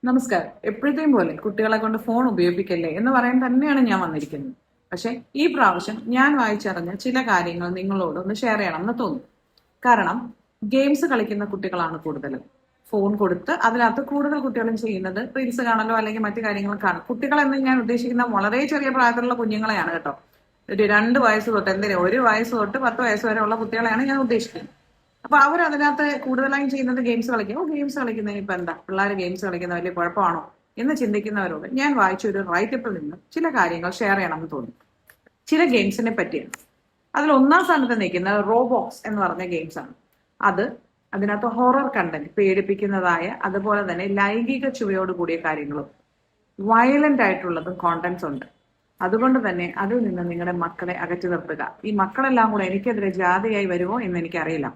നമസ്കാരം. എപ്പോഴത്തെയും പോലെ കുട്ടികളെ കൊണ്ട് ഫോൺ ഉപയോഗിപ്പിക്കല്ലേ എന്ന് പറയാൻ തന്നെയാണ് ഞാൻ വന്നിരിക്കുന്നത്. പക്ഷെ ഈ പ്രാവശ്യം ഞാൻ വായിച്ചറിഞ്ഞ ചില കാര്യങ്ങൾ നിങ്ങളോട് ഒന്ന് ഷെയർ ചെയ്യണം എന്ന് തോന്നുന്നു. കാരണം ഗെയിംസ് കളിക്കുന്ന കുട്ടികളാണ് കൂടുതലും. ഫോൺ കൊടുത്ത് അതിനകത്ത് കൂടുതൽ കുട്ടികളും ചെയ്യുന്നത് റീൽസ് കാണലോ അല്ലെങ്കിൽ മറ്റു കാര്യങ്ങളും കാണും. കുട്ടികളെന്ന് ഞാൻ ഉദ്ദേശിക്കുന്ന വളരെ ചെറിയ പ്രായത്തിലുള്ള കുഞ്ഞുങ്ങളെയാണ് കേട്ടോ. ഒരു 2 വയസ്സ് തൊട്ട്, എന്തിനാ 1 വയസ്സ് തൊട്ട് 10 വയസ്സ് വരെ ഉള്ള കുട്ടികളെയാണ് ഞാൻ ഉദ്ദേശിക്കുന്നത്. അപ്പൊ അവർ അതിനകത്ത് കൂടുതലായും ചെയ്യുന്നത് ഗെയിംസ് കളിക്കും. ഗെയിംസ് കളിക്കുന്നതിന് ഇപ്പൊ എന്താ, പിള്ളേർ ഗെയിംസ് കളിക്കുന്ന വലിയ കുഴപ്പമാണോ എന്ന് ചിന്തിക്കുന്നവരോട് ഞാൻ വായിച്ച ഒരു റൈറ്റപ്പിൽ നിന്ന് ചില കാര്യങ്ങൾ ഷെയർ ചെയ്യണമെന്ന് തോന്നി. ചില ഗെയിംസിനെ പറ്റിയാണ്. അതിൽ ഒന്നാം സ്ഥാനത്ത് നിൽക്കുന്നത് റോബോക്സ് എന്ന് പറഞ്ഞ ഗെയിംസ് ആണ്. അത് അതിനകത്ത് ഹൊറർ കണ്ടന്റ്, പേടിപ്പിക്കുന്നതായ, അതുപോലെ തന്നെ ലൈംഗിക ചുവയോട് കൂടിയ കാര്യങ്ങളും വയലന്റ് ആയിട്ടുള്ളതും കോണ്ടന്റ്സ് ഉണ്ട്. അതുകൊണ്ട് തന്നെ അതിൽ നിന്ന് നിങ്ങളുടെ മക്കളെ അകറ്റി നിർത്തുക. ഈ മക്കളെല്ലാം കൂടെ എനിക്കെതിരെ ജാതിയായി വരുമോ എന്ന് എനിക്കറിയില്ല.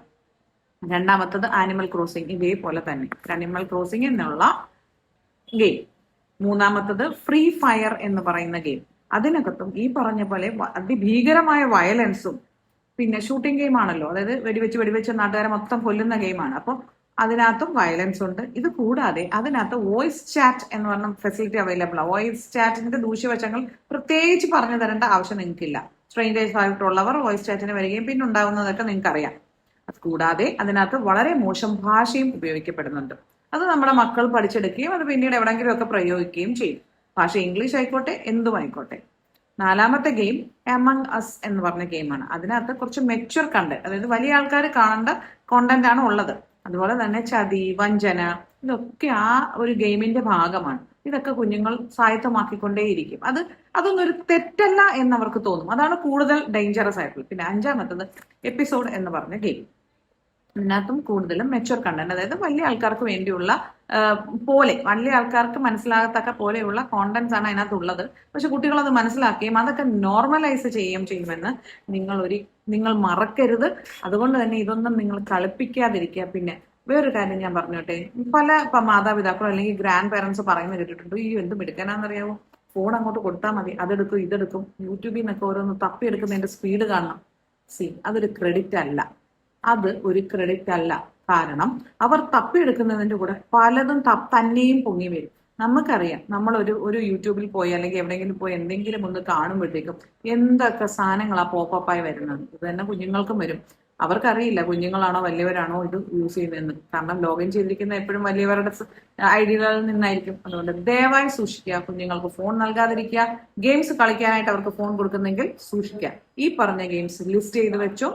രണ്ടാമത്തത് ആനിമൽ ക്രോസിംഗ്, ഇതേപോലെ തന്നെ ആനിമൽ ക്രോസിംഗ് എന്നുള്ള ഗെയിം. മൂന്നാമത്തത് ഫ്രീ ഫയർ എന്ന് പറയുന്ന ഗെയിം. അതിനകത്തും ഈ പറഞ്ഞ പോലെ അതിഭീകരമായ വയലൻസും പിന്നെ ഷൂട്ടിംഗ് ഗെയിം ആണല്ലോ, അതായത് വെടിവെച്ച് നാട്ടുകാരെ മൊത്തം കൊല്ലുന്ന ഗെയിമാണ്. അപ്പോൾ അതിനകത്തും വയലൻസ് ഉണ്ട്. ഇത് കൂടാതെ അതിനകത്ത് വോയിസ് ചാറ്റ് എന്ന് പറഞ്ഞ ഫെസിലിറ്റി അവൈലബിൾ ആണ്. വോയിസ് ചാറ്റിന്റെ ദൂഷ്യവശങ്ങൾ പ്രത്യേകിച്ച് പറഞ്ഞു തരേണ്ട ആവശ്യം നിങ്ങൾക്കില്ല. സ്ട്രേഞ്ചേഴ്സ് ആയിട്ടുള്ളവർ വോയിസ് ചാറ്റിന് വരികയും പിന്നെ ഉണ്ടാകുന്നതൊക്കെ നിങ്ങൾക്ക് അറിയാം. അത് കൂടാതെ അതിനകത്ത് വളരെ മോശം ഭാഷയും ഉപയോഗിക്കപ്പെടുന്നുണ്ട്. അത് നമ്മുടെ മക്കൾ പഠിച്ചെടുക്കുകയും അത് പിന്നീട് എവിടെയെങ്കിലും ഒക്കെ പ്രയോഗിക്കുകയും ചെയ്യും. ഭാഷ ഇംഗ്ലീഷ് ആയിക്കോട്ടെ, എന്തും ആയിക്കോട്ടെ. നാലാമത്തെ ഗെയിം എമംഗ് അസ് എന്ന് പറഞ്ഞ ഗെയിമാണ്. അതിനകത്ത് കുറച്ച് മെച്യൂർ കണ്ടന്റ്, അതായത് വലിയ ആൾക്കാർ കാണേണ്ട കോണ്ടന്റ് ആണ് ഉള്ളത്. അതുപോലെ തന്നെ ചതി, വഞ്ചന, ഇതൊക്കെ ആ ഒരു ഗെയിമിന്റെ ഭാഗമാണ്. ഇതൊക്കെ കുഞ്ഞുങ്ങൾ സ്വായത്തമാക്കിക്കൊണ്ടേയിരിക്കും. അതൊന്നും ഒരു തെറ്റല്ല എന്നവർക്ക് തോന്നും. അതാണ് കൂടുതൽ ഡേഞ്ചറസ് ആയിട്ടുള്ളത്. പിന്നെ അഞ്ചാമത്തത് എപ്പിസോഡ് എന്ന് പറഞ്ഞ ഗെയിം. ഇതിനകത്തും കൂടുതലും മെച്യൂർ കണ്ടന്റ്, അതായത് വലിയ ആൾക്കാർക്ക് വേണ്ടിയുള്ള വലിയ ആൾക്കാർക്ക് മനസ്സിലാകത്തക്ക പോലെയുള്ള കോണ്ടന്റ്സ് ആണ് അതിനകത്തുള്ളത്. പക്ഷെ കുട്ടികൾ അത് മനസ്സിലാക്കുകയും അതൊക്കെ നോർമലൈസ് ചെയ്യുമെന്ന് നിങ്ങൾ മറക്കരുത്. അതുകൊണ്ട് തന്നെ ഇതൊന്നും നിങ്ങൾ കളിപ്പിക്കാതിരിക്കുക. പിന്നെ വേറൊരു കാര്യം ഞാൻ പറഞ്ഞോട്ടെ, പല മാതാപിതാക്കളോ അല്ലെങ്കിൽ ഗ്രാൻഡ് പേരൻസ് പറയുന്നത് കേട്ടിട്ടുണ്ട്, ഈ എന്തും എടുക്കാനാണെന്നറിയാവോ, ഫോൺ അങ്ങോട്ട് കൊടുത്താൽ മതി, അതെടുക്കും ഇതെടുക്കും, യൂട്യൂബിൽ നിന്നൊക്കെ ഓരോന്ന് തപ്പിയെടുക്കുന്നതിന്റെ സ്പീഡ് കാണണം. അതൊരു ക്രെഡിറ്റ് അല്ല. അത് ഒരു ക്രെഡിറ്റ് അല്ല. കാരണം അവർ തപ്പിയെടുക്കുന്നതിന്റെ കൂടെ പലതും തന്നെയും പൊങ്ങി വരും. നമുക്കറിയാം, നമ്മൾ ഒരു യൂട്യൂബിൽ പോയി അല്ലെങ്കിൽ എവിടെയെങ്കിലും പോയി എന്തെങ്കിലും ഒന്ന് കാണുമ്പോഴത്തേക്കും എന്തൊക്കെ സാധനങ്ങളാ പോപ്പായി വരുന്നത്. ഇത് തന്നെ കുഞ്ഞുങ്ങൾക്കും വരും. അവർക്കറിയില്ല കുഞ്ഞുങ്ങളാണോ വലിയവരാണോ ഇത് യൂസ് ചെയ്യുന്നതെന്ന്. കാരണം ലോഗിൻ ചെയ്തിരിക്കുന്ന എപ്പോഴും വലിയവരുടെ ഐഡിയകളിൽ നിന്നായിരിക്കും. അതുകൊണ്ട് ദയവായി സൂക്ഷിക്കുക. കുഞ്ഞുങ്ങൾക്ക് ഫോൺ നൽകാതിരിക്കുക. ഗെയിംസ് കളിക്കാനായിട്ട് അവർക്ക് ഫോൺ കൊടുക്കുന്നെങ്കിൽ സൂക്ഷിക്കുക. ഈ പറഞ്ഞ ഗെയിംസ് ലിസ്റ്റ് ചെയ്ത് വെച്ചോ.